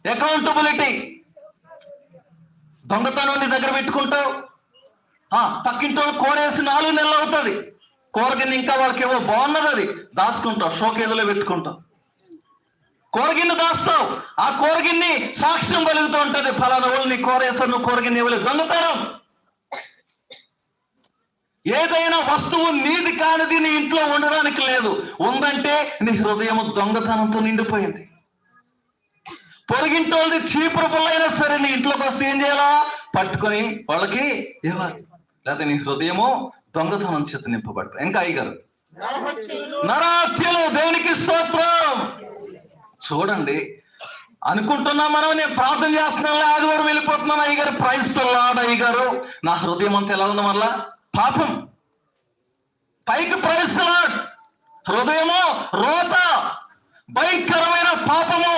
Accountability. దొంగతనం నీ దగ్గర పెట్టుకుంటావు, పక్కింటి వాళ్ళు కోరేసి 4 నెలలు అవుతుంది, కూరగిన్నె ఇంకా వాళ్ళకి ఏవో బాగున్నది, అది దాచుకుంటావు, షోకేదులో పెట్టుకుంటావు, కూరగిన్నె దాస్తావు. ఆ కూరగిన్నె సాక్ష్యం కలుగుతూ ఉంటుంది, ఫలానా వాళ్ళు నీ కోరేసారు, నువ్వు కూరగిన్నె ఇవ్వలేదు. దొంగతనం. ఏదైనా వస్తువు నీది కానిది నీ ఇంట్లో ఉండడానికి లేదు, ఉందంటే నీ హృదయం దొంగతనంతో నిండిపోయింది. పొరుగింటి వాళ్ళది చీపురు పుల్లైనా సరే నీ ఇంట్లోకి వస్తే ఏం చేయాలా? పట్టుకొని వాళ్ళకి ఇవ్వాలి. లేకపోతే నీ హృదయము దొంగతనం చేత నింపబడతాయి. ఇంకా అయ్యగారు, నరహత్యలు. దేవునికి స్తోత్రం. చూడండి, అనుకుంటున్నాం మనం, నేను ప్రార్థన చేస్తున్నాను, ఆదివారం వెళ్ళిపోతున్నాను, అయ్యగారు ప్రైజ్ పిల్లాడు, అయ్యగారు నా హృదయం అంతా ఎలా ఉంది? మళ్ళా పాపం. పైకి ప్రైజ్ పిల్లాడు, హృదయము రోత, భయంకరమైన పాపము.